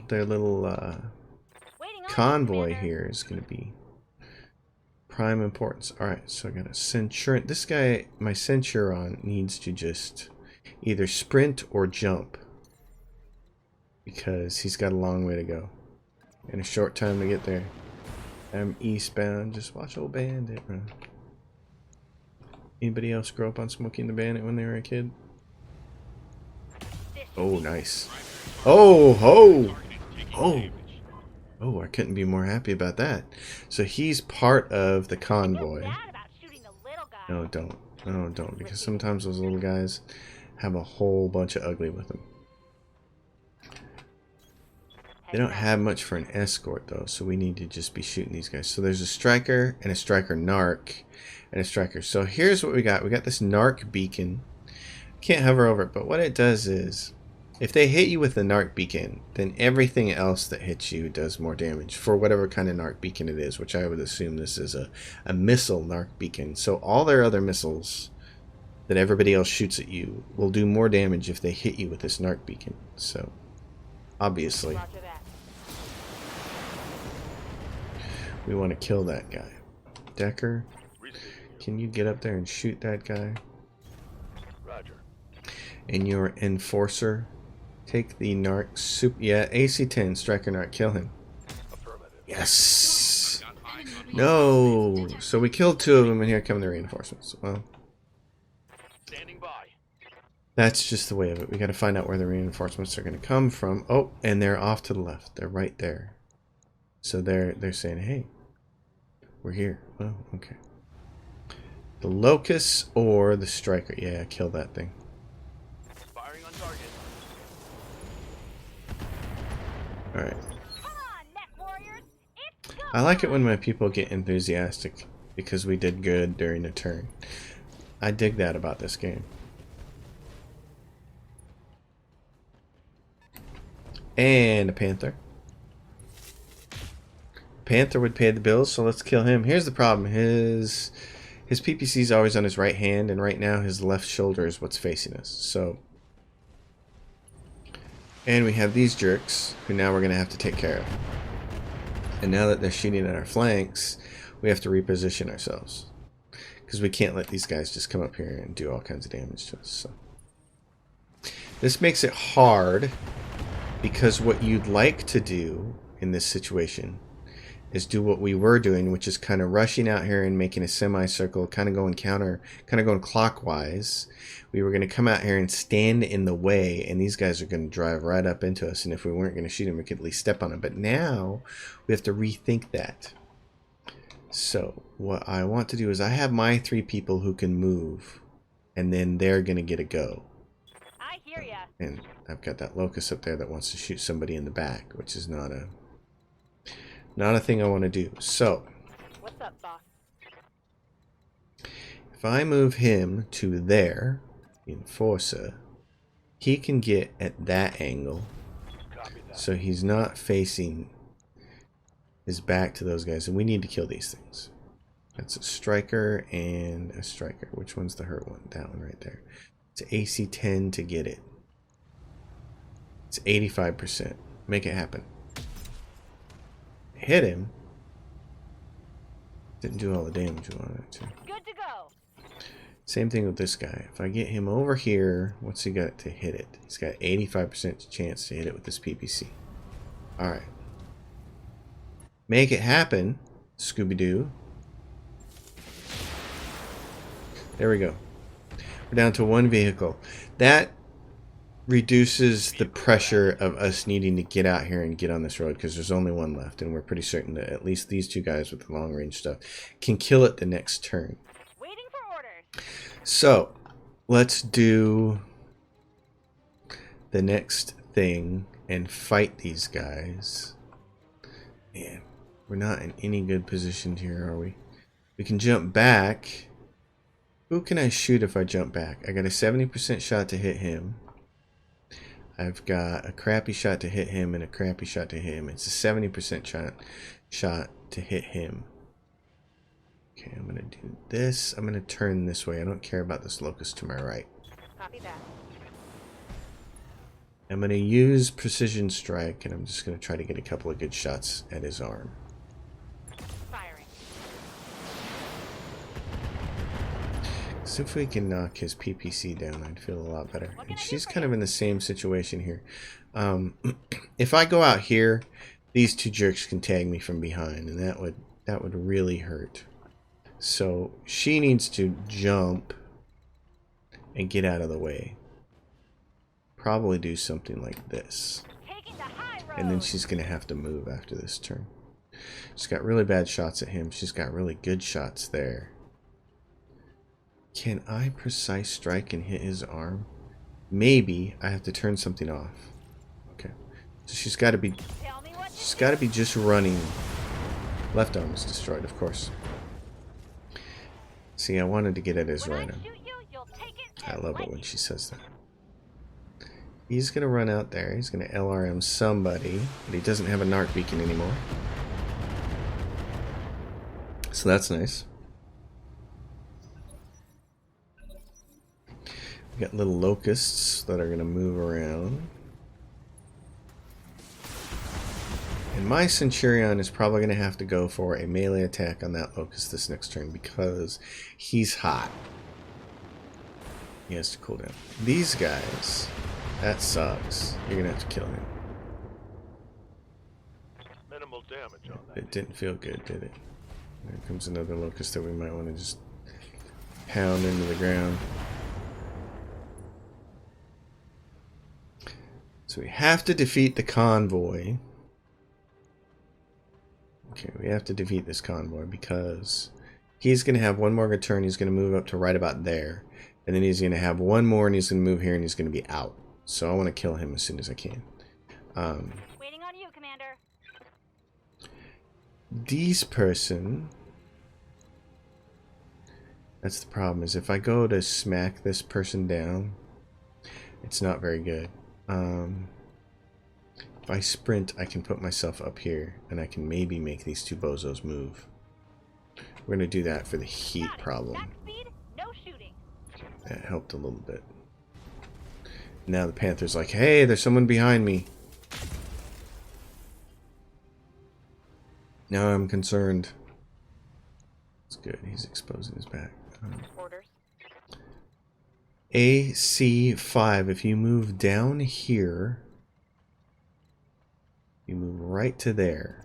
convoy here is going to be prime importance. Alright, so I got a Centurion. This guy, my Centurion, needs to just... either sprint or jump, because he's got a long way to go and a short time to get there. I'm eastbound. Just watch old Bandit run. Anybody else grow up on Smokey and the Bandit when they were a kid? Oh, nice. Oh, ho! Oh! Oh, I couldn't be more happy about that. So he's part of the convoy. Bad about shooting the little guy. No, don't. No, don't. Because sometimes those little guys have a whole bunch of ugly with them. They don't have much for an escort, though, so we need to just be shooting these guys. So there's a striker and a striker narc and a striker. So here's what we got. We got this narc beacon. Can't hover over it, but what it does is, if they hit you with the narc beacon, then everything else that hits you does more damage for whatever kind of narc beacon it is, which I would assume this is a missile narc beacon. So all their other missiles that everybody else shoots at you will do more damage if they hit you with this narc beacon. So, obviously, Roger that. we want to kill that guy. Decker, can you get up there and shoot that guy? Roger. And your enforcer, take the narc super. Yeah, AC-10, striker narc, kill him. Affirmative. Yes! No! So we killed 2 of them, and here come the reinforcements. Well, Standing by. that's just the way of it. We got to find out where the reinforcements are going to come from. Oh, and they're off to the left. They're right there. So they're saying, hey, we're here. Oh, okay. The locust or the striker. Yeah, kill that thing. Firing on target. Alright. Come on, mech warriors. It's go. I like it when my people get enthusiastic because we did good during a turn. I dig that about this game. And a panther. Panther would pay the bills, so let's kill him. Here's the problem. His PPC is always on his right hand, and right now his left shoulder is what's facing us. So, and we have these jerks who now we're going to have to take care of. And now that they're shooting at our flanks, we have to reposition ourselves, because we can't let these guys just come up here and do all kinds of damage to us. So this makes it hard, because what you'd like to do in this situation is do what we were doing, which is kind of rushing out here and making a semicircle, kind of going clockwise. We were going to come out here and stand in the way, and these guys are going to drive right up into us, and if we weren't going to shoot them, we could at least step on them. But now we have to rethink that. So what I want to do is I have my 3 people who can move, and then they're going to get a go. I hear ya. And I've got that locust up there that wants to shoot somebody in the back, which is not a thing I want to do. So What's up, boss? if I move him to there, enforcer, he can get at that angle, Copy that. so he's not facing his back to those guys, and we need to kill these things. That's a striker and a striker. Which one's the hurt one? That one right there. It's AC-10 to get it. It's 85%. Make it happen. Hit him. Didn't do all the damage we wanted it to. Good to go. Same thing with this guy. If I get him over here, what's he got to hit it? He's got 85% chance to hit it with this PPC. Alright. Make it happen, Scooby-Doo. There we go. We're down to 1 vehicle. That reduces the pressure of us needing to get out here and get on this road, because there's only 1 left, and we're pretty certain that at least these 2 guys with the long range stuff can kill it the next turn. Waiting for orders. So let's do the next thing and fight these guys. Man, we're not in any good position here, are we? We can jump back. Who can I shoot if I jump back? I got a 70% shot to hit him. I've got a crappy shot to hit him and a crappy shot to hit him. It's a 70% shot to hit him. Okay, I'm going to do this. I'm going to turn this way. I don't care about this locust to my right. Copy that. I'm going to use precision strike, and I'm just going to try to get a couple of good shots at his arm. Firing. So if we can knock his PPC down, I'd feel a lot better. And she's kind of in the same situation here. If I go out here, these two jerks can tag me from behind, and that would really hurt. So she needs to jump and get out of the way. Probably do something like this. And then she's going to have to move after this turn. She's got really bad shots at him. She's got really good shots there. Can I precise strike and hit his arm? Maybe I have to turn something off. Okay. So she's got to be just running. Left arm is destroyed, of course. See, I wanted to get at his right arm. I love it when she says that. He's going to run out there. He's going to LRM somebody. But he doesn't have a narc beacon anymore. So that's nice. We got little locusts that are going to move around. And my Centurion is probably going to have to go for a melee attack on that locust this next turn because he's hot. He has to cool down. These guys... That sucks. You're gonna have to kill him. Minimal damage on that. It didn't feel good, did it? There comes another locust that we might want to just pound into the ground. So we have to defeat the convoy. Okay, we have to defeat this convoy because he's gonna have one more good turn. He's gonna move up to right about there, and then he's gonna have one more, and he's gonna move here, and he's gonna be out. So I want to kill him as soon as I can. Waiting on you, Commander. These person... That's the problem, is if I go to smack this person down, it's not very good. If I sprint, I can put myself up here, and I can maybe make these two bozos move. We're going to do that for the heat problem. That helped a little bit. Now the Panther's like, hey, there's someone behind me. Now I'm concerned. It's good. He's exposing his back. Orders. AC5. If you move down here, you move right to there.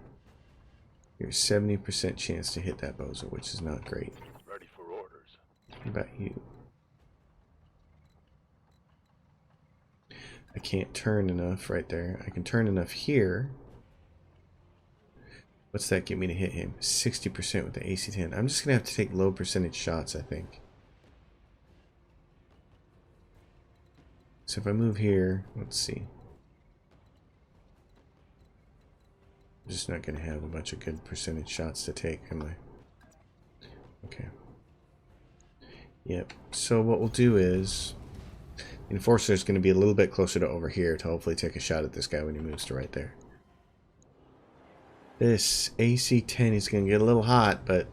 You're 70% chance to hit that bozo, which is not great. Ready for orders. What about you? I can't turn enough right there. I can turn enough here. What's that get me to hit him? 60% with the AC-10. I'm just going to have to take low percentage shots, I think. So if I move here, let's see. I'm just not going to have a bunch of good percentage shots to take, am I? Okay. Yep. So what we'll do is... Enforcer is going to be a little bit closer to over here to hopefully take a shot at this guy when he moves to right there. This AC-10 is going to get a little hot, but...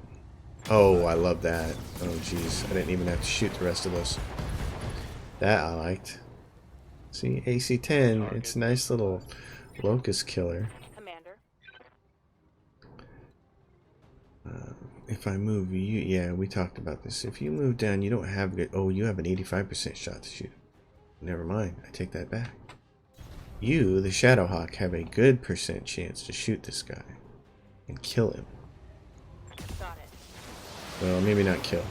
Oh, I love that. Oh, jeez. I didn't even have to shoot the rest of those. That I liked. See, AC-10, it's a nice little locust killer. Commander. If I move you... Yeah, we talked about this. If you move down, you don't have good... Oh, you have an 85% shot to shoot. Never mind, I take that back. You, the Shadowhawk, have a good percent chance to shoot this guy and kill him. Got it. Well, maybe not kill.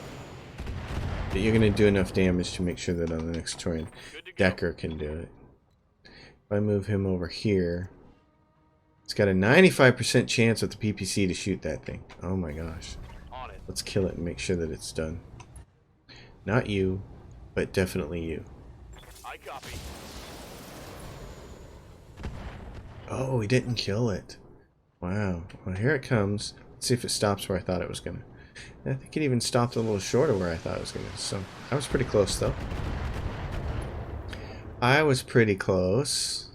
But you're going to do enough damage to make sure that on the next turn, Decker can do it. If I move him over here, it's got a 95% chance with the PPC to shoot that thing. Oh my gosh. On it. Let's kill it and make sure that it's done. Not you, but definitely you. I copy. Oh, he didn't kill it. Wow. Well, here it comes. Let's see if it stops where I thought it was going to. I think it even stopped a little short of where I thought it was going to. So, I was pretty close, though. I was pretty close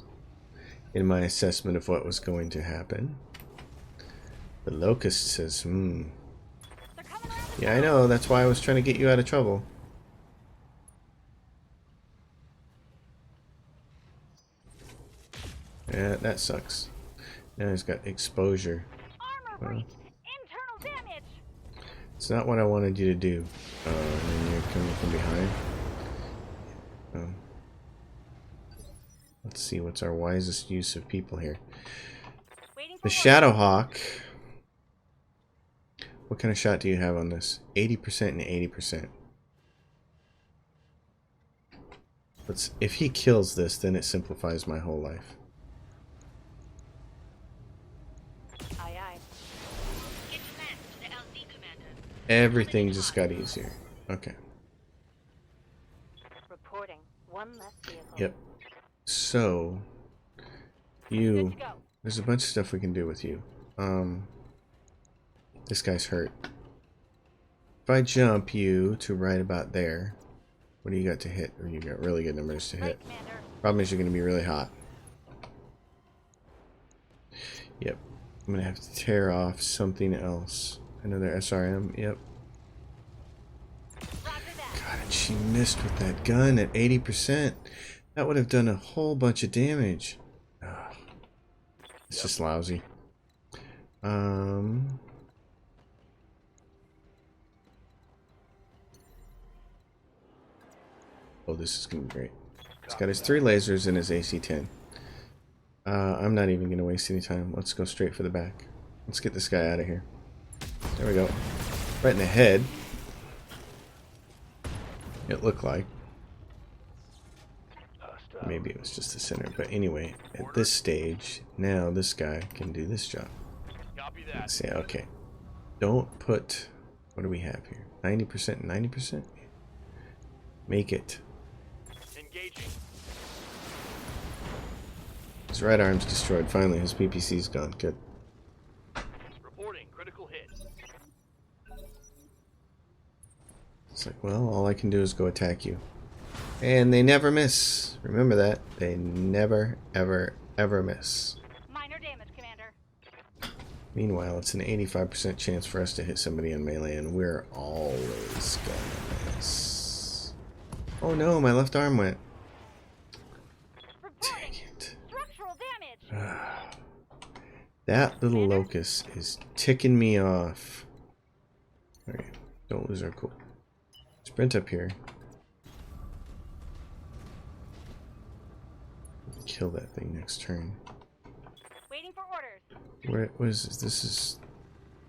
in my assessment of what was going to happen. The Locust says, Yeah, I know. That's why I was trying to get you out of trouble. Yeah, that sucks. Now he's got exposure. Armor breach. Internal damage. It's not what I wanted you to do. And then you're coming from behind. Let's see what's our wisest use of people here. Waiting for The orders. Shadowhawk. What kind of shot do you have on this? 80% and 80%. If he kills this, then it simplifies my whole life. Aye, aye. Get back to the LZ, Commander. Everything just got easier. Okay. Reporting. One less vehicle. Yep. So, Good to go. there's a bunch of stuff we can do with you. This guy's hurt. If I jump you to right about there, what do you got to hit? Or you got really good numbers to hit. Right, Commander. Problem is you're going to be really hot. Yep. I'm going to have to tear off something else. Another SRM. Yep. Roger that. God, and she missed with that gun at 80%. That would have done a whole bunch of damage. Ugh. It's just lousy. Oh, this is going to be great. He's got his 3 lasers and his AC-10. I'm not even going to waste any time. Let's go straight for the back. Let's get this guy out of here. There we go. Right in the head. It looked like. Maybe it was just the center. But anyway, at this stage, now this guy can do this job. Copy that. Let's see, okay. Don't put... What do we have here? 90% and 90%? Make it. Engaging. His right arm's destroyed. Finally, his PPC's gone. Good. Reporting critical hit. It's like, well, all I can do is go attack you. And they never miss. Remember that. They never, ever, ever miss. Minor damage, Commander. Meanwhile, it's an 85% chance for us to hit somebody in melee, and we're always gonna miss. Oh no, my left arm went. Dang it. Structural damage. That little locust is ticking me off. Okay, don't lose our cool. Sprint up here. Kill that thing next turn. Waiting for orders. Where was this? This is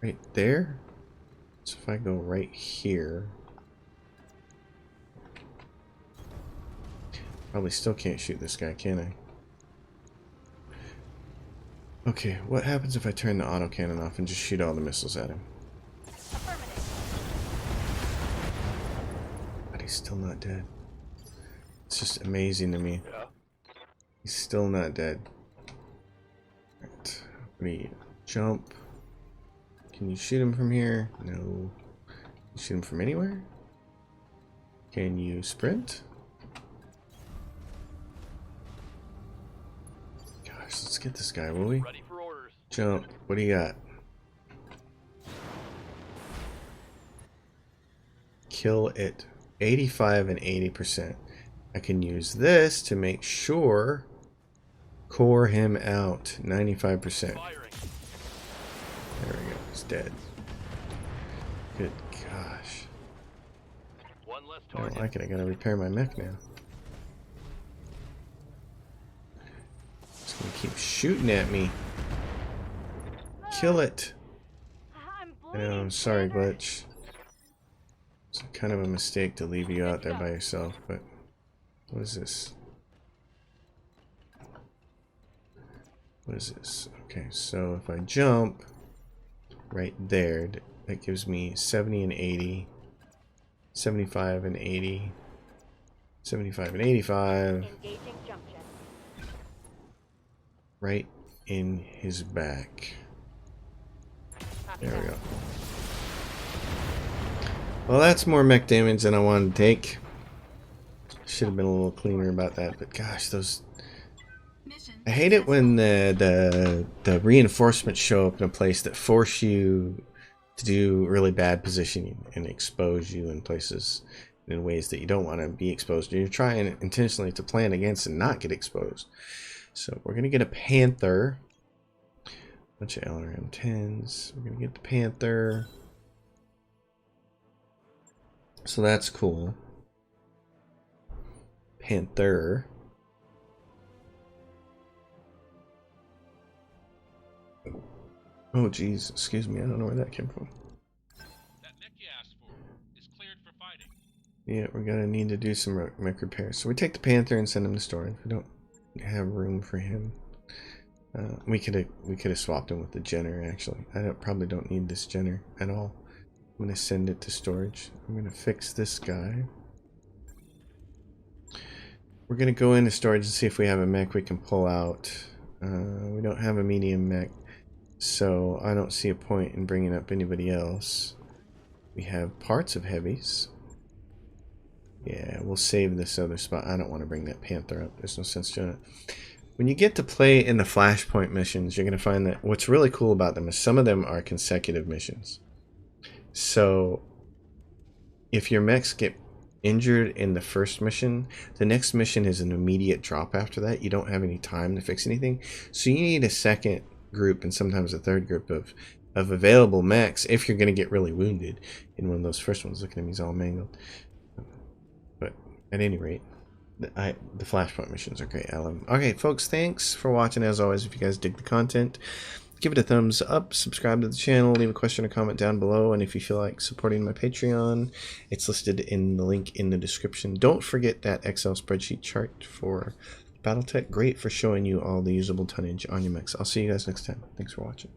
right there. So if I go right here, probably still can't shoot this guy, can I? Okay, what happens if I turn the autocannon off and just shoot all the missiles at him? Affirmative. But he's still not dead. It's just amazing to me. Yeah. He's still not dead. Right. What do you jump? Can you shoot him from here? No. Can you shoot him from anywhere? Can you sprint? Gosh, let's get this guy, will we? Ready for orders. Jump. What do you got? Kill it. 85 and 80%. I can use this to make sure. Core him out. 95%. Firing. There we go. He's dead. Good gosh. One less I don't target. like it. I gotta repair my mech now. It's gonna keep shooting at me. Kill it. I'm I bleeding. know, I'm sorry, Commander. Glitch. It's kind of a mistake to leave you out there by yourself, but what is this? What is this? Okay, so if I jump right there, that gives me 70 and 80, 75 and 80, 75 and 85, Engaging jump jet. right in his back. Copy There we that. go. Well, that's more mech damage than I wanted to take. Should have been a little cleaner about that, but gosh, those... I hate it when the reinforcements show up in a place that force you to do really bad positioning and expose you in places in ways that you don't want to be exposed. You're trying intentionally to plan against and not get exposed. So we're gonna get a Panther. Bunch of LRM 10s. We're gonna get the Panther. So that's cool. Panther. Oh, geez. Excuse me. I don't know where that came from. That mech you asked for is cleared for fighting. Yeah, we're gonna need to do some mech repairs. So we take the Panther and send him to storage. We don't have room for him. We could have swapped him with the Jenner. Actually, probably don't need this Jenner at all. I'm gonna send it to storage. I'm gonna fix this guy. We're gonna go into storage and see if we have a mech we can pull out. We don't have a medium mech, so I don't see a point in bringing up anybody else. We have parts of heavies. Yeah, we'll save this other spot. I don't want to bring that Panther up. There's no sense doing it. When you get to play in the Flashpoint missions, you're going to find that what's really cool about them is some of them are consecutive missions. So if your mechs get injured in the first mission, the next mission is an immediate drop after that. You don't have any time to fix anything. So you need a second group and sometimes a third group of available mechs if you're going to get really wounded in one of those first ones. Look at him, he's all mangled. But at any rate, the Flashpoint missions are great. I love them. Okay, folks, thanks for watching. As always, if you guys dig the content, give it a thumbs up, subscribe to the channel, leave a question or comment down below, and if you feel like supporting my Patreon, it's listed in the link in the description. Don't forget that Excel spreadsheet chart for Battletech. Great for showing you all the usable tonnage on your mechs. I'll see you guys next time. Thanks for watching.